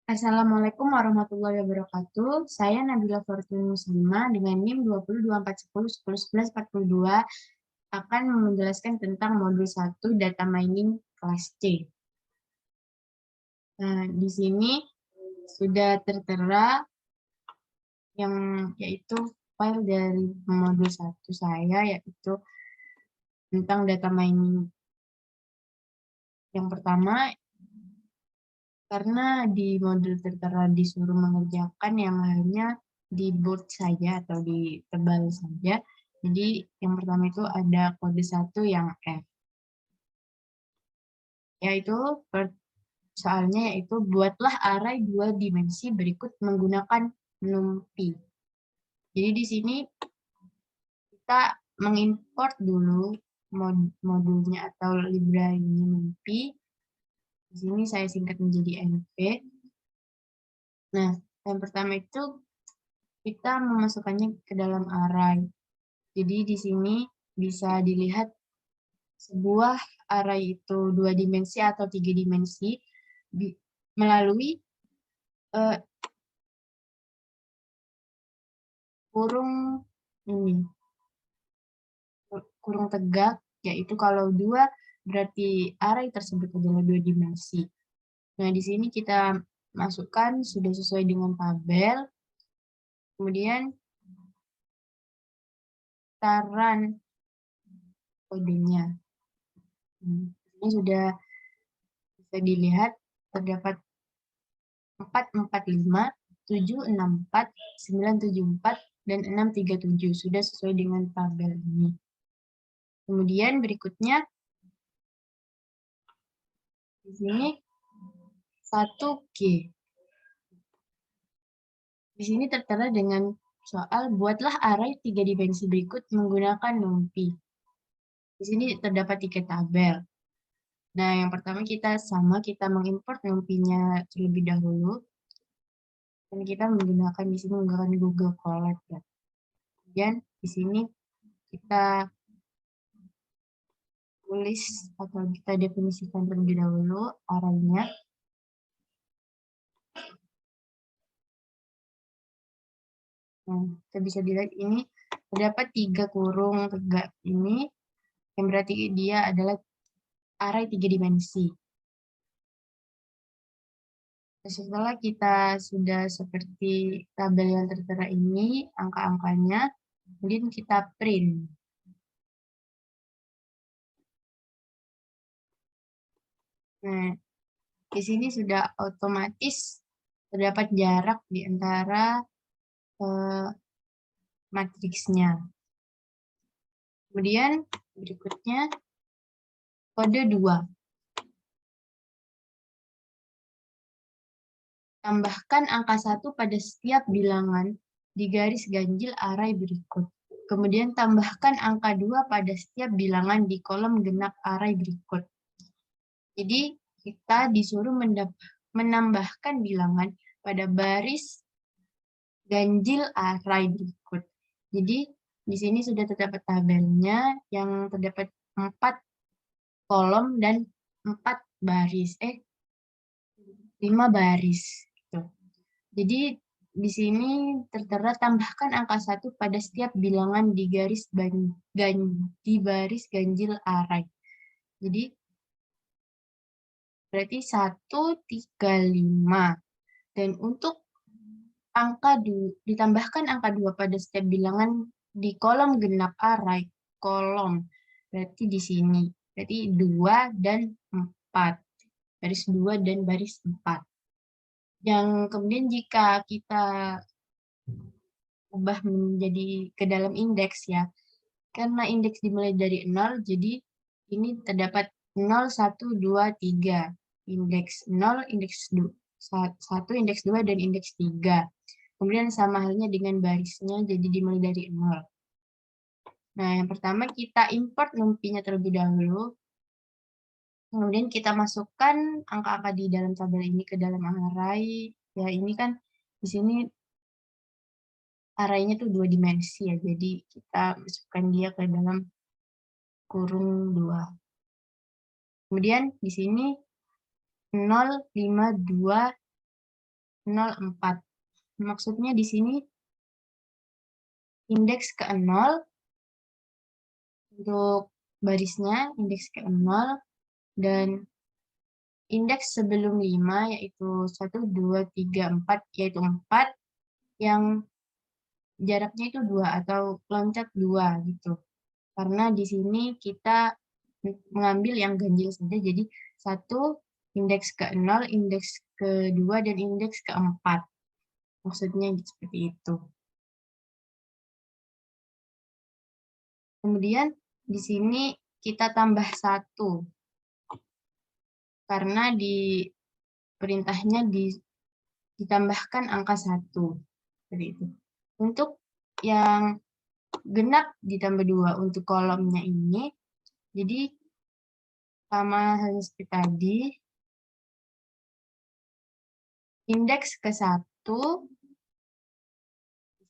Assalamualaikum warahmatullahi wabarakatuh. Saya Nabila Fortune Muslimah dengan NIM 2024101142 akan menjelaskan tentang modul 1 data mining kelas C. Nah, di sini sudah tertera yang yaitu file dari modul 1 saya, yaitu tentang data mining. Yang pertama, karena di modul tertera disuruh mengerjakan yang hanya di board saja atau di tebal saja. Jadi yang pertama itu ada kode 1 yang F. Yaitu soalnya yaitu buatlah array 2 dimensi berikut menggunakan NumPy. Jadi di sini kita mengimport dulu modulnya atau library-nya NumPy. Di sini saya singkat menjadi NP. Nah, yang pertama itu kita memasukkannya ke dalam array. Jadi di sini bisa dilihat sebuah array itu 2 dimensi atau 3 dimensi melalui uh, kurung ini, kurung tegak, yaitu kalau 2 berarti array tersebut adalah 2 dimensi. Nah, di sini kita masukkan sudah sesuai dengan tabel. Kemudian taran kodenya. Ini sudah bisa dilihat terdapat 445, 764, 974, dan 637. Sudah sesuai dengan tabel ini. Kemudian berikutnya, di sini 1G. Di sini tertera dengan soal buatlah array 3 dimensi berikut menggunakan NumPy. Di sini terdapat 3 tabel. Nah, yang pertama kita mengimport NumPy-nya terlebih dahulu. Dan kita menggunakan di sini menggunakan Google Colab ya. Kemudian di sini kita tulis atau kita definisikan terlebih dahulu arraynya. Nah, kita bisa dilihat ini terdapat 3 kurung tegak ini, yang berarti dia adalah array 3 dimensi. Setelah kita sudah seperti tabel yang tertera ini, angka-angkanya, kemudian kita print. Nah, di sini sudah otomatis terdapat jarak di antara matriksnya. Kemudian berikutnya kode 2. Tambahkan angka 1 pada setiap bilangan di garis ganjil array berikut. Kemudian tambahkan angka 2 pada setiap bilangan di kolom genap array berikut. Jadi kita disuruh menambahkan bilangan pada baris ganjil array berikut. Jadi di sini sudah terdapat tabelnya yang terdapat 4 kolom dan 4 baris. 5 baris. Gitu. Jadi di sini tertera tambahkan angka 1 pada setiap bilangan di baris ganjil array. Jadi berarti 135. Dan untuk ditambahkan angka 2 pada setiap bilangan di kolom genap array, kolom. Berarti di sini. Berarti 2 dan 4. Baris 2 dan baris 4. Yang kemudian jika kita ubah menjadi ke dalam indeks ya. Karena indeks dimulai dari 0, jadi ini terdapat 0, 1, 2, 3. Indeks 0, indeks 1, indeks 2, dan indeks 3. Kemudian sama halnya dengan barisnya, jadi dimulai dari 0. Nah, yang pertama kita import NumPy-nya terlebih dahulu. Kemudian kita masukkan angka-angka di dalam tabel ini ke dalam array. Ya, ini kan di sini arraynya tuh 2 dimensi ya, jadi kita masukkan dia ke dalam kurung 2. Kemudian di sini 0, 5, 2, 0, 4. Maksudnya di sini indeks ke 0 untuk barisnya, indeks ke 0, dan indeks sebelum 5 yaitu 1, 2, 3, 4, yaitu 4 yang jaraknya itu 2 atau loncat 2 gitu. Karena di sini kita mengambil yang ganjil saja, jadi 1, indeks ke 0, indeks ke 2, dan indeks ke 4. Maksudnya seperti itu. Kemudian di sini kita tambah 1. Karena di perintahnya ditambahkan angka 1. Seperti itu. Untuk yang genap ditambah 2 untuk kolomnya ini, jadi sama halnya seperti tadi, indeks ke 1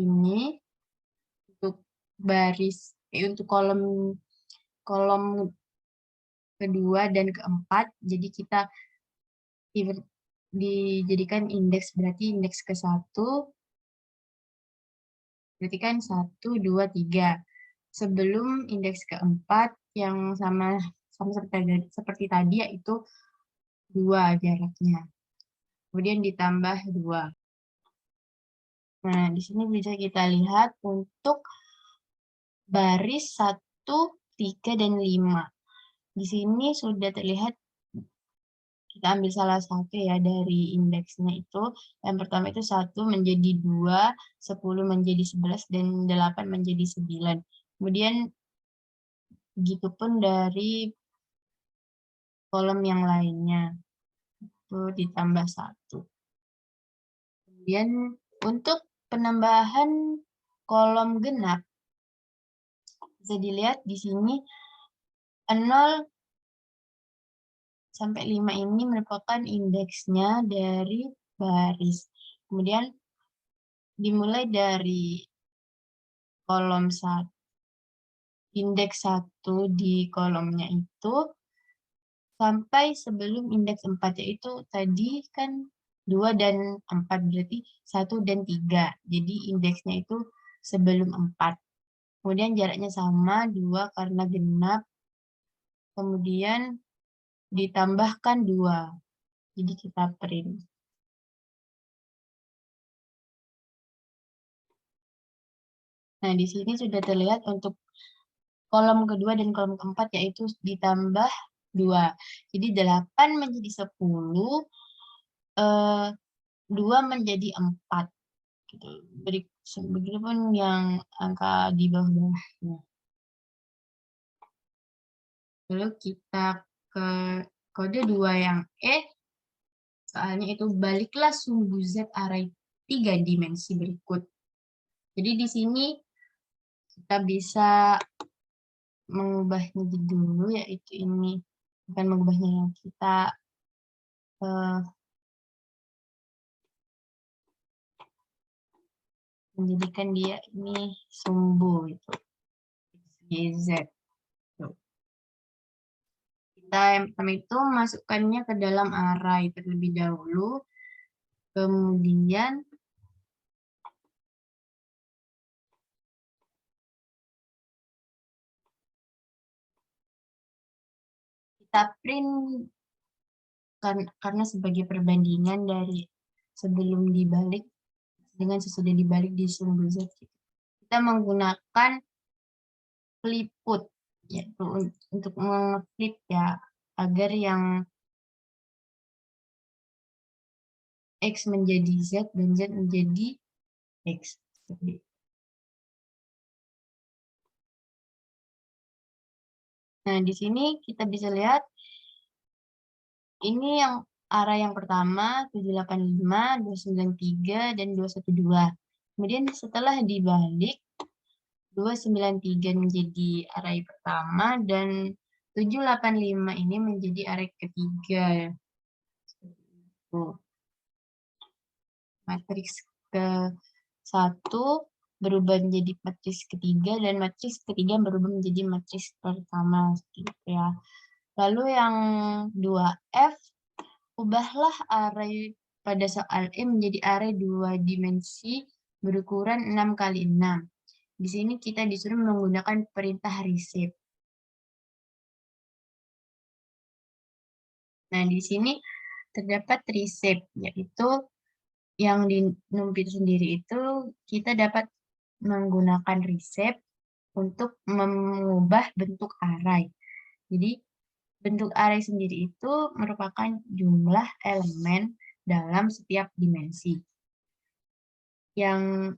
ini untuk baris untuk kolom kedua dan keempat, jadi kita dijadikan indeks, berarti indeks ke 1 berarti kan 1, 2, 3. Sebelum indeks keempat yang sama seperti tadi yaitu 2 jaraknya. Kemudian ditambah 2. Nah, di sini bisa kita lihat untuk baris 1, 3, dan 5. Di sini sudah terlihat, kita ambil salah satu ya dari indeksnya itu. Yang pertama itu 1 menjadi 2, 10 menjadi 11, dan 8 menjadi 9. Kemudian begitupun dari kolom yang lainnya. Itu ditambah 1. Kemudian untuk penambahan kolom genap, bisa dilihat di sini 0 sampai 5 ini merupakan indeksnya dari baris. Kemudian dimulai dari kolom 1, indeks 1 di kolomnya itu sampai sebelum indeks 4, yaitu tadi kan 2 dan 4, berarti 1 dan 3. Jadi indeksnya itu sebelum 4. Kemudian jaraknya sama, 2 karena genap. Kemudian ditambahkan 2. Jadi kita print. Nah, di sini sudah terlihat untuk kolom kedua dan kolom keempat yaitu ditambah 2. Jadi 8 menjadi 10, 2 menjadi 4. Gitu. Begitupun yang angka di bawah-bawahnya. Lalu kita ke kode 2 yang E. Soalnya itu baliklah sumbu Z array 3 dimensi berikut. Jadi di sini kita bisa mengubahnya dulu, yaitu ini. Bukan mengubahnya, yang kita menjadikan dia ini sumbu itu Z. Kita yang pertama itu masukkannya ke dalam array terlebih dahulu. Kemudian kita print karena sebagai perbandingan dari sebelum dibalik dengan sesudah dibalik di sumbu Z. Kita menggunakan flip put, yaitu untuk mengeflip ya, agar yang X menjadi Z dan Z menjadi X. Nah, di sini kita bisa lihat ini yang arah yang pertama 785, 293, dan 212. Kemudian setelah dibalik 293 menjadi array pertama dan 785 ini menjadi array ketiga. Matriks ke-1 berubah menjadi matriks ketiga dan matriks ketiga berubah menjadi matriks pertama gitu ya. Lalu yang 2F, ubahlah array pada soal E menjadi array 2 dimensi berukuran 6 kali 6. Di sini kita disuruh menggunakan perintah reshape. Nah, di sini terdapat reshape, yaitu yang di NumPy sendiri itu kita dapat menggunakan reshape untuk mengubah bentuk array. Jadi, bentuk array sendiri itu merupakan jumlah elemen dalam setiap dimensi. Yang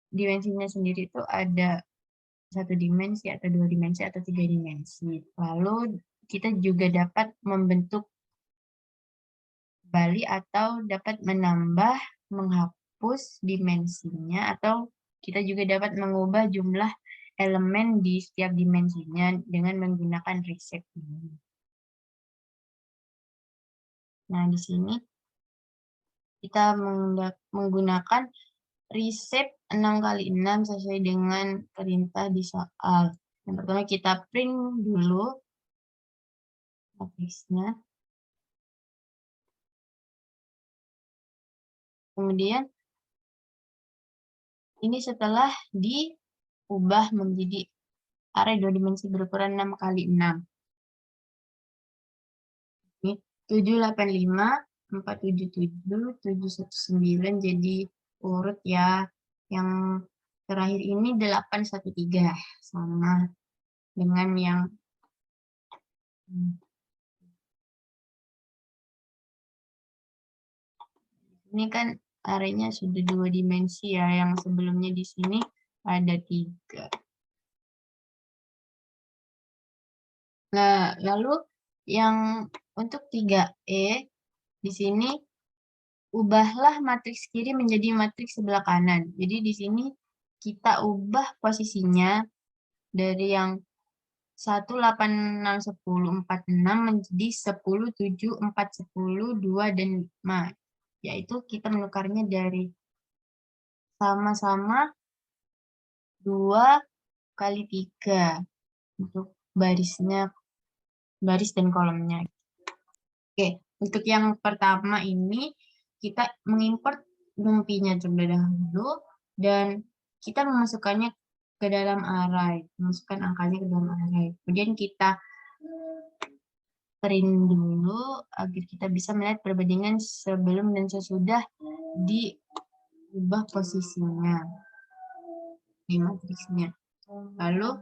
dimensinya sendiri itu ada 1 dimensi atau 2 dimensi atau 3 dimensi. Lalu kita juga dapat membentuk kembali atau dapat menambah, menghapus dimensinya, atau kita juga dapat mengubah jumlah elemen di setiap dimensinya dengan menggunakan reshape ini. Nah, di sini kita menggunakan reshape 6 kali 6 sesuai dengan perintah di soal. Yang pertama kita print dulu matriksnya. Kemudian ini setelah diubah menjadi array 2 dimensi berukuran 6 kali 6. Ini 785, 477, 719 jadi urut ya. Yang terakhir ini 813 sama dengan yang ini kan arraynya sudah 2 dimensi ya, yang sebelumnya di sini ada 3. Nah, lalu yang untuk 3E di sini ubahlah matriks kiri menjadi matriks sebelah kanan. Jadi di sini kita ubah posisinya dari yang 1, 8, 6, 10, 4, 6 menjadi 10, 7, 4, 10, 2, dan 5. Yaitu kita menukarnya dari sama-sama 2 kali 3 untuk barisnya, baris dan kolomnya. Oke, untuk yang pertama ini kita mengimport NumPy-nya terlebih dahulu dan kita memasukkannya ke dalam array, memasukkan angkanya ke dalam array. Kemudian kita print dulu agar kita bisa melihat perbandingan sebelum dan sesudah diubah posisinya di matriksnya. Lalu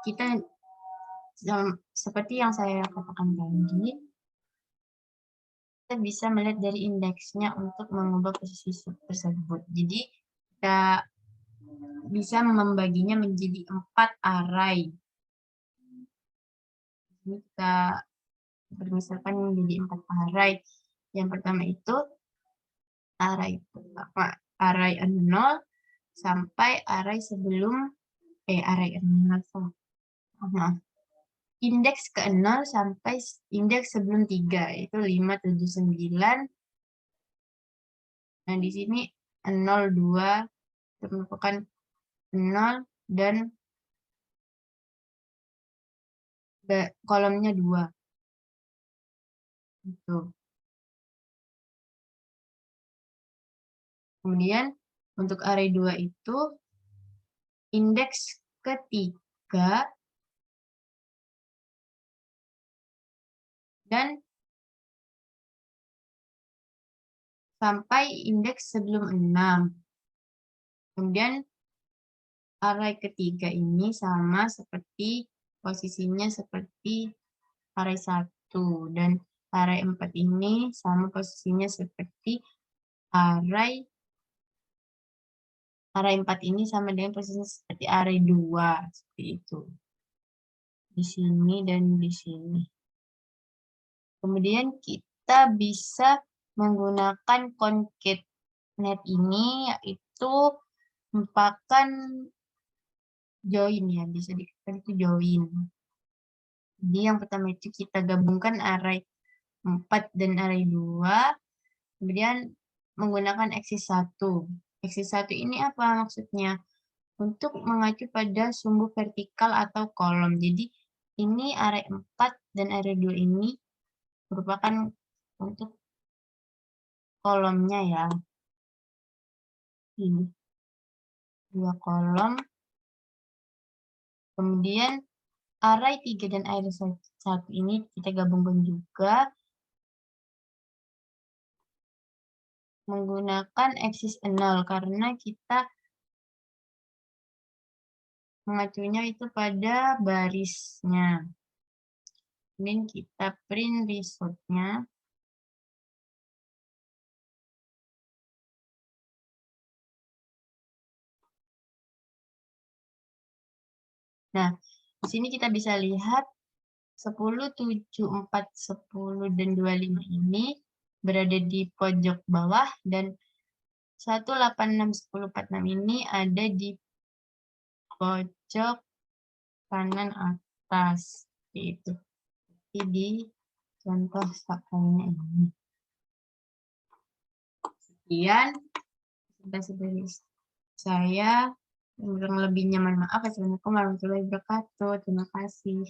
kita seperti yang saya katakan tadi, kita bisa melihat dari indeksnya untuk mengubah posisi tersebut. Jadi kita bisa membaginya menjadi 4 array. Ini kita permisalkan menjadi 4 array. Yang pertama itu array pertama, array 0 sampai array sebelum array 0 indeks ke 0 sampai indeks sebelum 3 itu 5, 7, 9. Nah, di sini 0, 2 itu merupakan 0 dan kolomnya 2. Gitu. Kemudian untuk array 2 itu indeks ketiga dan sampai indeks sebelum 6. Kemudian array ketiga ini sama seperti posisinya seperti array 1 dan array 4 ini sama posisinya seperti array 4 ini sama dengan posisinya seperti array 2 seperti itu. Di sini dan di sini. Kemudian kita bisa menggunakan concatenate ini yaitu merupakan join ya, bisa dikatakan itu join. Jadi yang pertama itu kita gabungkan array 4 dan array 2, kemudian menggunakan axis 1. Axis 1 ini apa maksudnya? Untuk mengacu pada sumbu vertikal atau kolom. Jadi ini array 4 dan array 2 ini merupakan untuk kolomnya ya. Ini 2 kolom. Kemudian array 3 dan array 1 ini kita gabungkan juga menggunakan axis 0 karena kita mengacunya itu pada barisnya. Kemudian kita print resultnya. Nah, di sini kita bisa lihat 10, 7, 4, 10, dan 25 ini berada di pojok bawah dan 1, 8, 6, 10, 46 ini ada di pojok kanan atas. Itu di contoh sampelnya ini. Sekian dari saya. Yang lebihnya mohon maaf. Assalamualaikum warahmatullahi wabarakatuh. Terima kasih.